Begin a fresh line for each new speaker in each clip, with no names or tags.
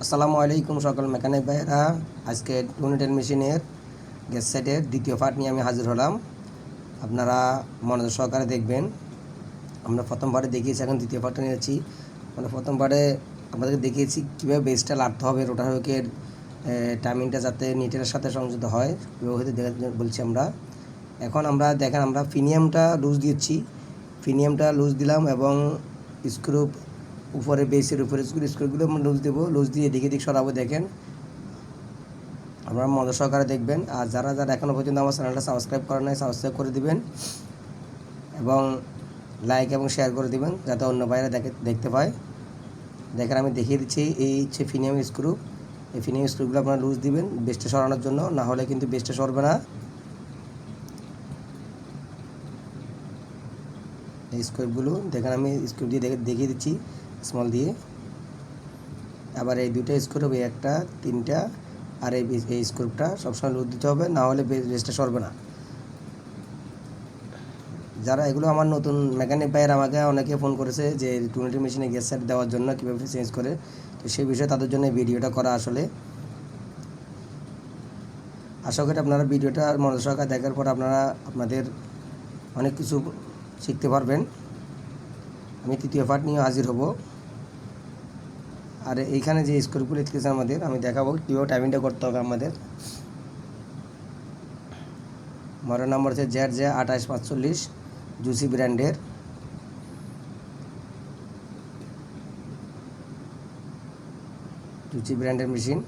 আসসালামু আলাইকুম সকল মেকানিক ভাইয়েরা। আজকে টুনেটেল মেশিনের গ্যাস সেটের দ্বিতীয় পার্ট নিয়ে আমি হাজির হলাম। আপনারা মনোযোগ সহকারে দেখবেন। আমরা প্রথম পার্টে দেখিয়েছি, এখন দ্বিতীয় পার্টে নিয়েছি। মানে প্রথম পার্টে আমাদেরকে দেখিয়েছি কীভাবে বেসটা লাড়তে হবে, রোটার হুকের টাইমিংটা যাতে নিটের সাথে সংযুক্ত হয় কীভাবে হতে বলছি আমরা। এখন আমরা দেখেন, আমরা ফিনিয়ামটা লুজ দিচ্ছি, ফিনিয়ামটা লুজ দিলাম এবং স্ক্রু উপরে বেসের উপরে স্ক্রুগুলো আমরা লুজ দেবো, লুজ দিয়ে এদিকে দিক সরাবো। দেখেন, আপনারা মনোযোগ সহকারে দেখবেন। আর যারা যারা এখনও পর্যন্ত আমার চ্যানেলটা সাবস্ক্রাইব করেন নাই, সাবস্ক্রাইব করে দিবেন এবং লাইক এবং শেয়ার করে দিবেন যাতে অন্য ভাইরা দেখতে পায়। দেখেন, আমি দেখিয়ে দিচ্ছি, এই হচ্ছে ফিনিয়াম স্ক্রু। এই ফিনিয়াম স্ক্রুগুলো আপনারা লুজ দিবেন বেসটা সরানোর জন্য, না হলে কিন্তু বেসটা সরবে না। এই স্ক্রুগুলো দেখেন, আমি স্ক্রু দিয়ে দেখিয়ে দিচ্ছি স্মল দিয়ে। আবার এই দুইটা স্ক্রু, এই একটা তিনটা, আর এই স্ক্রুটা সবসময় লুজ দিতে হবে, না হলে বেসটা সরবে না। যারা এগুলো আমার নতুন মেকানিক ভাইয়ের আমাকে অনেকে ফোন করেছে যে টুনেটেল মেশিনে গ্যাস সেট দেওয়ার জন্য কীভাবে চেঞ্জ করে, তো সেই বিষয়ে তাদের জন্য এই ভিডিওটা করা। আসলে আশা করি আপনারা ভিডিওটা মনোযোগ সহকারে দেখার পর আপনারা আপনাদের অনেক কিছু শিখতে পারবেন। আমি তৃতীয় পার্ট নিয়ে হাজির হব। আর এইখানে যে স্ক্রুগুলো লিখতেছে আমাদের, আমি দেখাবো কীভাবে টাইমিংটা করতে হবে আমাদের। মডেল নাম্বার হচ্ছে ZJ2845 জুসি ব্র্যান্ডের। জুসি ব্র্যান্ডের মেশিন।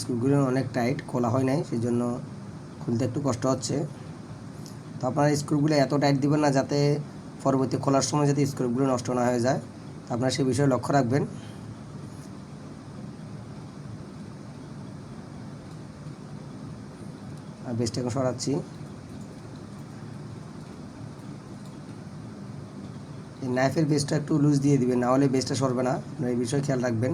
স্ক্রুগুলো অনেক টাইট, খোলা হয় নাই, সেই জন্য খুলতে একটু কষ্ট হচ্ছে। তো আপনারা স্ক্রুগুলো এত টাইট দিবেন না যাতে পরবর্তী খোলার সময় যাতে স্ক্রুগুলো নষ্ট না হয়ে যায়, তো আপনারা সেই বিষয়ে লক্ষ্য রাখবেন। আর বেসটা এখন সরাচ্ছি। এই নাইফের বেসটা একটু লুজ দিয়ে দিবেন, না হলে বেসটা সরবে না, আপনারা এই বিষয়ে খেয়াল রাখবেন।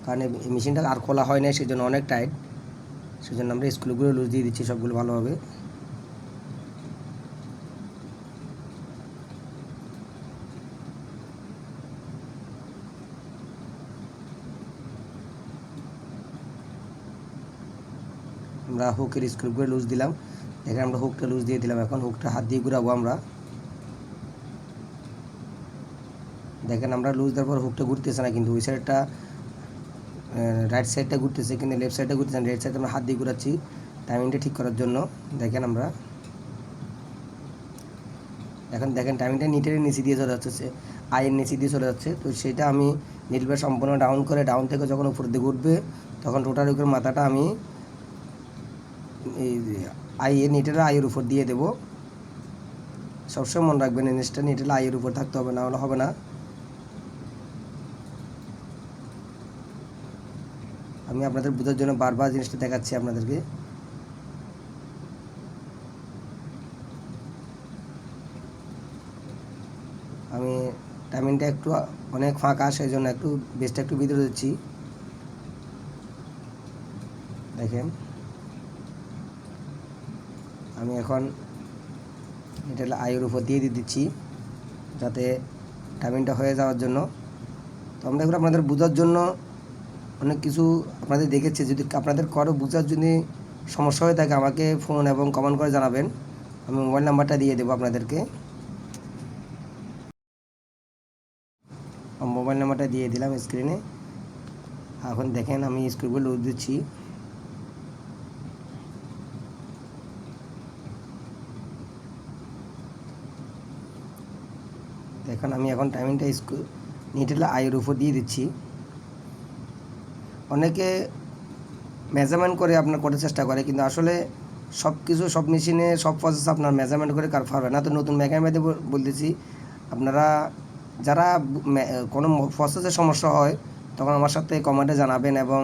কারণ এই মেশিনটা আর খোলা হয় না, সেই জন্য অনেক টাইট, সেই জন্য আমরা স্ক্রুগুলো লুজ দিয়ে দিচ্ছি সবগুলো ভালোভাবে। আমরা হুকের স্ক্রুগুলো লুজ দিলাম। এখানে আমরা হুকটা লুজ দিয়ে দিলাম। এখন হুকটা হাত দিয়ে ঘুরাবো আমরা। দেখেন, আমরা লুজ দেওয়ার পর হুকটা ঘুরতেছে না, কিন্তু ওই সাইডটা রাইট সাইডটা ঘুরতেছে, কিন্তু লেফট সাইডটা ঘুরতেছে না। রাইট সাইডে আমরা হাত দিয়ে ঘুরাচ্ছি টাইমিংটা ঠিক করার জন্য। দেখেন আমরা এখন দেখেন টাইমিংটা নিটের নিচে দিয়ে চলে যাচ্ছে, আইয়ের নিচে দিয়ে চলে যাচ্ছে। তো সেটা আমি নিটটা সম্পূর্ণ ডাউন করে, ডাউন থেকে যখন উপর দিকে উঠবে তখন রোটার উপর মাথাটা আমি এই নিটের আইয়ের উপর দিয়ে দেবো। সবসময় মনে রাখবেন এই জিনিসটা, নিটের আইয়ের উপর থাকতে হবে, না হলে হবে না। আমি আপনাদের বোঝার জন্য বারবার জিনিসটা দেখাচ্ছি আপনাদেরকে। আমি টাইমিংটা একটু অনেক ফাঁকা, সেই জন্য একটু বেসটা একটু ভিতরে দিচ্ছি। দেখেন, আমি এখন এটা আয়ের উপর দিয়ে দিচ্ছি যাতে টাইমিংটা হয়ে যাওয়ার জন্য। তো আমরা এগুলো আপনাদের বোঝার জন্য অনেক কিছু আপনাদের দেখেছি। যদি আপনাদের কারো বোঝার যদি সমস্যা হয়ে থাকে আমাকে ফোন এবং কমেন্ট করে জানাবেন, আমি মোবাইল নাম্বারটা দিয়ে দেবো আপনাদেরকে। মোবাইল নাম্বারটা দিয়ে দিলাম স্ক্রিনে। এখন দেখেন, আমি স্ক্রুগুলো লুজ দিচ্ছি। দেখেন, আমি এখন টাইমিংটা নিটেল আয়ের উপর দিয়ে দিচ্ছি। অনেকে মেজারমেন্ট করে আপনার করতে চেষ্টা করে, কিন্তু আসলে সব কিছু সব মেশিনে সব প্রসেস আপনার মেজারমেন্ট করে কার পারবে না। তো নতুন মেকানিকদের বলতেছি, আপনারা যারা কোনো প্রসেসের সমস্যা হয় তখন আমার সাথে কমেন্টে জানাবেন, এবং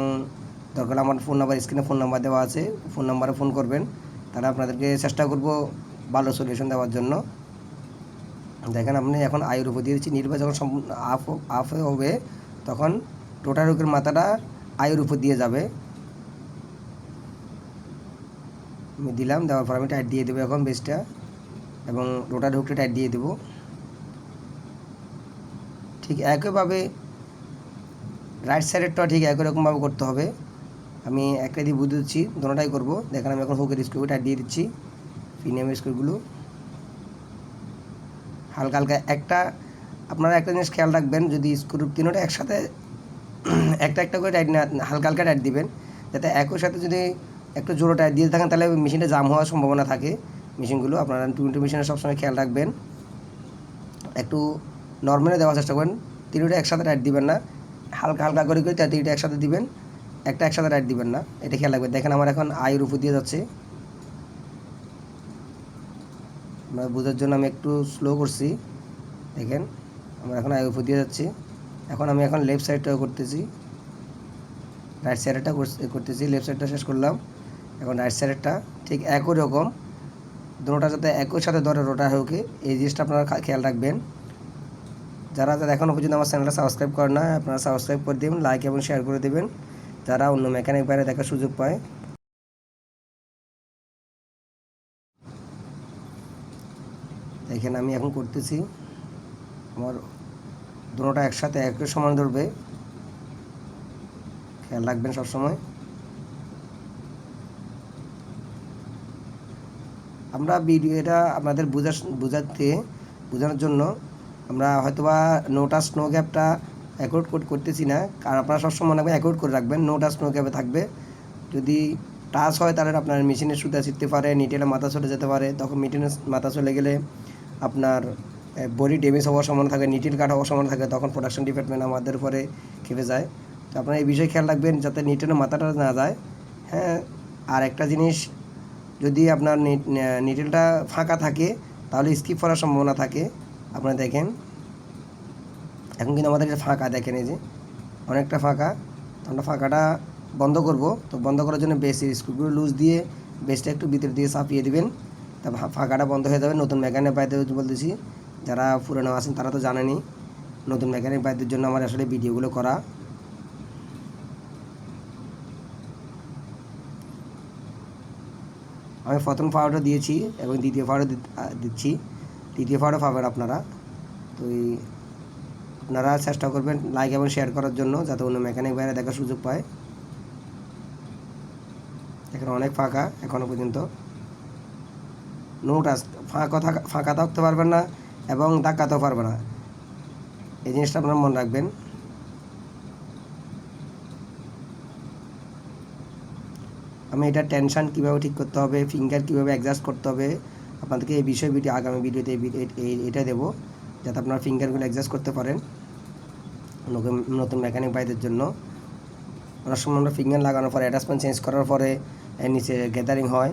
দরকার আমার ফোন নাম্বার, স্ক্রিনে ফোন নাম্বার দেওয়া আছে, ফোন নাম্বারে ফোন করবেন। তাহলে আপনাদেরকে চেষ্টা করব ভালো সলিউশন দেওয়ার জন্য। দেখেন, আপনি এখন আয়ের উপর দিয়ে দিচ্ছি। নির্বাচন যখন সম্পূর্ণ আফ হবে তখন টোটাল রুকের মাথাটা আয়ের উপর দিয়ে যাবে। আমি দিলাম, দেওয়ার পর আমি টাইট দিয়ে দেবো এখন বেসটা। এবং রোটার হুকটা টাইট দিয়ে দেবো। ঠিক একইভাবে রাইট সাইডেরটা ঠিক একই রকমভাবে করতে হবে। আমি একটা দিয়ে বুঝে দিচ্ছি, দোনোটাই করবো। দেখেন আমি এখন হুকের স্ক্রু টাইট দিয়ে দিচ্ছি, প্রিমিয়ামের স্ক্রুগুলো হালকা হালকা। আপনারা একটা জিনিস খেয়াল রাখবেন, যদি স্ক্রু তিনোটা একসাথে একটা একটা করে টাইট না, হালকা হালকা টাইট দিবেন, যাতে একই সাথে যদি একটু জোরে টাইট দিয়ে থাকেন তাহলে মেশিনটা জাম হওয়ার সম্ভাবনা থাকে। মেশিনগুলো আপনারা টুইন্টি মেশিনে সবসময় খেয়াল রাখবেন, একটু নর্মালে দেওয়ার চেষ্টা করেন। তিনটা একসাথে টাইট দিবেন না, হালকা হালকা করে করে তিনটা একসাথে দিবেন, একটা একসাথে টাইট দিবেন না, এটা খেয়াল রাখবেন। দেখেন আমার এখন আয়ের উপর দিয়ে যাচ্ছে, বোঝার জন্য আমি একটু স্লো করছি। দেখেন আমার এখন আয়ের উপর দিয়ে যাচ্ছে। এখন আমি লেফট সাইডটাও করতেছি, রাইট সাইডটা করতেছি, লেফট সাইডটা শেষ করলাম। এখন রাইট সাইডটা ঠিক একই রকম, দুটোটা যাতে একই সাথে ধরে রোটা হোকে, এই জিনিসটা আপনারা খেয়াল রাখবেন। যারা এখনও পর্যন্ত আমার চ্যানেলটা সাবস্ক্রাইব করেন না, আপনারা সাবস্ক্রাইব করে দেবেন, লাইক এবং শেয়ার করে দেবেন, যারা অন্য মেকানিক বাইরে দেখার সুযোগ পায়। দেখেন আমি এখন করতেছি, আমার দুটোটা একসাথে একই সমান ধরবে, খেয়াল রাখবেন সবসময়। আমরা ভিডিওটা আপনাদের বোঝানোর জন্য আমরা হয়তোবা নো টাচ নো গ্যাপটা অ্যাকর্ড করতেছি না, কারণ আপনারা সবসময় মনে রাখবেন অ্যাকর্ড করে রাখবেন, নো টাচ নো গ্যাপে থাকবে। যদি টাচ হয় তাহলে আপনার মেশিনের সুতা ছিটতে পারে, নিটেলে মাথা চলে যেতে পারে, তখন মেশিনের মাথা চলে গেলে আপনার বডি ড্যামেজ হওয়ার সম্ভাবনা থাকে, নিটেল কাট হওয়ার সম্ভাবনা থাকে, তখন প্রোডাকশন ডিপার্টমেন্ট আমাদের উপরে খেপে যায়। তো আপনারা এই বিষয়ে খেয়াল রাখবেন যাতে নিটেলের মাথাটা না যায়। হ্যাঁ, আর একটা জিনিস, যদি আপনার নিটেলটা ফাঁকা থাকে তাহলে স্কিপ করার সম্ভাবনা থাকে। আপনারা দেখেন এখন কিন্তু আমাদের ফাঁকা, দেখেন এই যে অনেকটা ফাঁকা, আমরা ফাঁকাটা বন্ধ করব। তো বন্ধ করার জন্য বেসের স্ক্রুগুলো লুজ দিয়ে বেসটা একটু ভিতর দিয়ে চাপিয়ে দেবেন, তা ফাঁকাটা বন্ধ হয়ে যাবে। নতুন মেকানিক ভাইদের বলতেছি, যারা পুরনো আছেন তারা তো জানেনই, নতুন মেকানিক ভাইদের জন্য আমার আসলে ভিডিওগুলো করা। আমি প্রথম পাওয়ারটা দিয়েছি এবং দ্বিতীয় পাওয়ারও দিচ্ছি, তৃতীয় পাওয়ারও পাবেন আপনারা। তো আপনারা চেষ্টা করবেন লাইক এবং শেয়ার করার জন্য, যাতে অন্য মেকানিক বাইরে দেখার সুযোগ পায়। এখানে অনেক ফাঁকা এখনও পর্যন্ত, নো টাচ, ফাঁকা থাকতে পারবেন না এবং ধাক্কাতেও পারবে না, এই জিনিসটা আপনারা মনে রাখবেন। আমি এটা টেনশন কীভাবে ঠিক করতে হবে, ফিঙ্গার কীভাবে অ্যাডজাস্ট করতে হবে, আপনাদেরকে এই ভিডিও আগামী ভিডিওতে এটা দেবো, যাতে আপনারা ফিঙ্গারগুলো অ্যাডজাস্ট করতে পারেন নতুন মেকানিক ভাইদের জন্য। অনেক সময় আমরা ফিঙ্গার লাগানোর পরে অ্যাটাচমেন্ট চেঞ্জ করার পরে নিচে গ্যাদারিং হয়,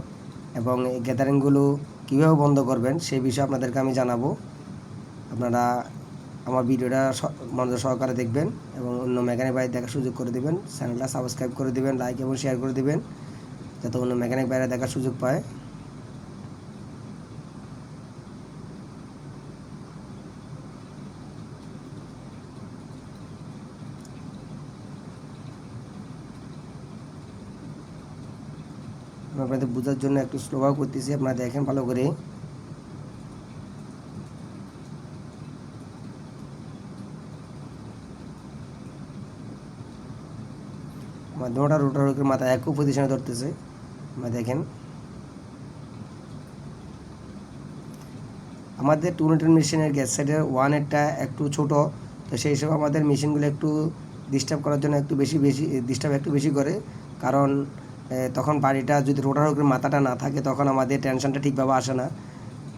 এবং এই গ্যাদারিংগুলো কীভাবে বন্ধ করবেন সেই বিষয়ে আপনাদেরকে আমি জানাবো। আপনারা আমার ভিডিওটা মনোযোগ সহকারে দেখবেন এবং অন্য মেকানিক ভাই দেখার সুযোগ করে দেবেন, চ্যানেলটা সাবস্ক্রাইব করে দেবেন, লাইক এবং শেয়ার করে দেবেন, যাতে অন্য মেকানিক ভাইরা দেখার সুযোগ পায়। আমি আপনাদের বোঝার জন্য একটু স্লোভাও করতেছি, আপনারা দেখেন ভালো করে। আমার দুটা রোটার মাথা একই পজিশনে ধরতেছে, আপনারা দেখেন। আমাদের 2 মেশিনের গ্যাস সাইডের ওয়ানেরটা একটু ছোট, তো সেই হিসেবে আমাদের মেশিনগুলো একটু ডিস্টার্ব করার জন্য একটু বেশি করে, কারণ তখন বাড়িটা যদি রোটার মাথাটা না থাকে তখন আমাদের টেনশনটা ঠিকভাবে আসে না।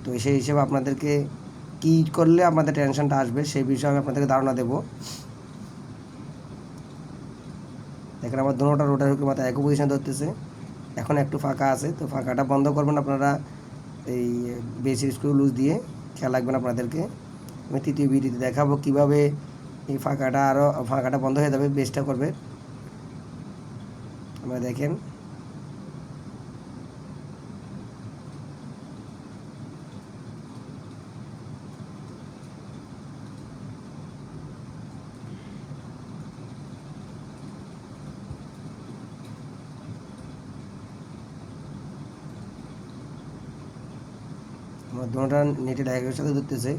তো সেই হিসেবে আপনাদেরকে কী করলে আমাদের টেনশনটা আসবে সেই বিষয়ে আমি আপনাদেরকে ধারণা দেবো। দেখেন আমার দুটোটা রোটার মাথা একই পজিশন ধরতেছে, এখন একটু ফাঁকা আছে, তো ফাঁকাটা বন্ধ করবেন আপনারা এই বেসিক স্ক্রু লুজ দিয়ে, খেয়াল রাখবেন আপনাদেরকে। আমি তৃতীয় ভিডিওতে দেখাবো কীভাবে এই ফাঁকাটা বন্ধ হয়ে যাবে, বেসটা করবে। আপনারা দেখেন আমার দুটোটা নেটের একই সাথে ধরতেছে।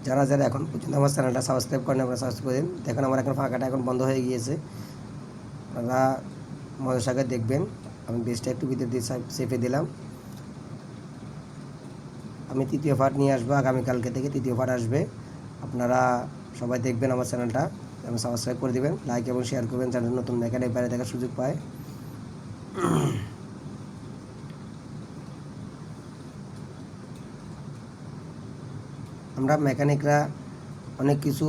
যারা যারা এখন পর্যন্ত আমার চ্যানেলটা সাবস্ক্রাইব করেন আপনারা সাবস্ক্রাইব করে দিন। দেখুন আমার এখন ফাঁকাটা এখন বন্ধ হয়ে গিয়েছে। আপনারা মজার সাথে দেখবেন। আমি বেসটা একটু ভিতর দিয়ে চেপে দিলাম। আমি তৃতীয় পার্ট নিয়ে আসবো, আগামীকালকে থেকে তৃতীয় পার্ট আসবে। আপনারা সবাই দেখবেন আমার চ্যানেলটা এবং সাবস্ক্রাইব করে দেবেন, লাইক এবং শেয়ার করবেন, যাতে নতুন মেকানিক বাইরে দেখার সুযোগ পায়। আমরা মেকানিকরা অনেক কিছু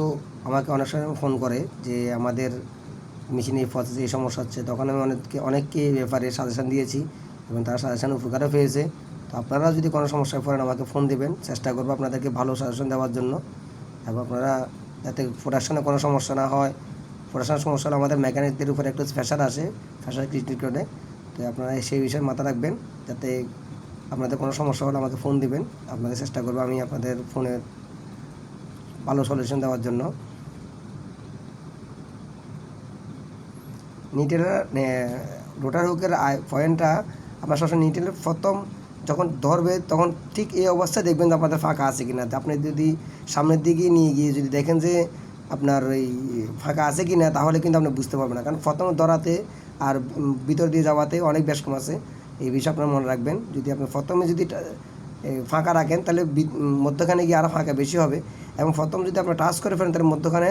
আমাকে অনেক সময় ফোন করে যে আমাদের মেশিনের প্রসেসে এই সমস্যা হচ্ছে, তখন আমি অনেককে এই ব্যাপারে সাজেশান দিয়েছি এবং তারা সাজেশান উপকারও পেয়েছে। তো আপনারা যদি কোনো সমস্যায় পড়েন আমাকে ফোন দেবেন, চেষ্টা করবো আপনাদেরকে ভালো সাজেশন দেওয়ার জন্য। এবং আপনারা যাতে প্রোডাকশনে কোনো সমস্যা না হয়, প্রোডাকশনের সমস্যা হলে আমাদের মেকানিকদের উপরে একটু প্রেশার আসে, প্রেশার ক্রিয়েট করে। তো আপনারা সেই বিষয়ে মাথা রাখবেন, যাতে আপনাদের কোনো সমস্যা হলে আমাকে ফোন দিবেন। আপনাদের চেষ্টা করবো আমি আপনাদের ফোনের ভালো সলিউশন দেওয়ার জন্য। নিটেলের রোটার হুকের পয়েন্টটা আপনার সবসময় নিটেলের প্রথম যখন ধরবে তখন ঠিক এই অবস্থায় দেখবেন যে আপনাদের ফাঁকা আছে কিনা। আপনি যদি সামনের দিকে নিয়ে গিয়ে যদি দেখেন যে আপনার ওই ফাঁকা আছে কিনা, তাহলে কিন্তু আপনি বুঝতে পারবেন না, কারণ প্রথম ধরাতে আর ভিতর দিয়ে যাওয়াতে অনেক বেশ কম আছে। এই বিষয়ে আপনারা মনে রাখবেন। যদি আপনি প্রথমে যদি ফাঁকা রাখেন তাহলে মধ্যখানে গিয়ে আরও ফাঁকা বেশি হবে, এবং প্রথম যদি আপনি টাচ করে ফেলেন তাহলে মধ্যখানে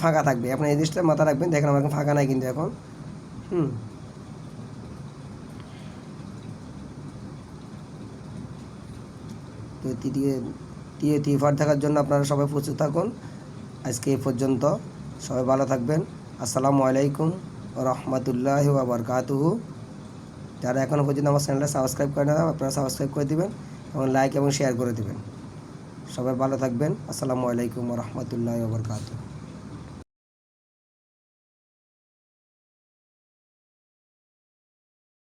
ফাঁকা থাকবে। আপনি এই জিনিসটা মাথা রাখবেন। দেখেন আমার এখন ফাঁকা নাই কিন্তু এখন। তো তৃতীয় পার্ট দেখার জন্য আপনারা সবাই প্রস্তুত থাকুন। আজকে এই পর্যন্ত, সবাই ভালো থাকবেন। আসসালামু আলাইকুম রহমতুল্লাহি ওয়া বারাকাতুহু। যারা এখনও পর্যন্ত আমার চ্যানেলটা সাবস্ক্রাইব করে না, আপনারা সাবস্ক্রাইব করে দেবেন এবং লাইক এবং শেয়ার করে দেবেন। সবাই ভালো থাকবেন। আসসালামু আলাইকুম রহমতুল্লাহি ওয়া বারাকাতুহু।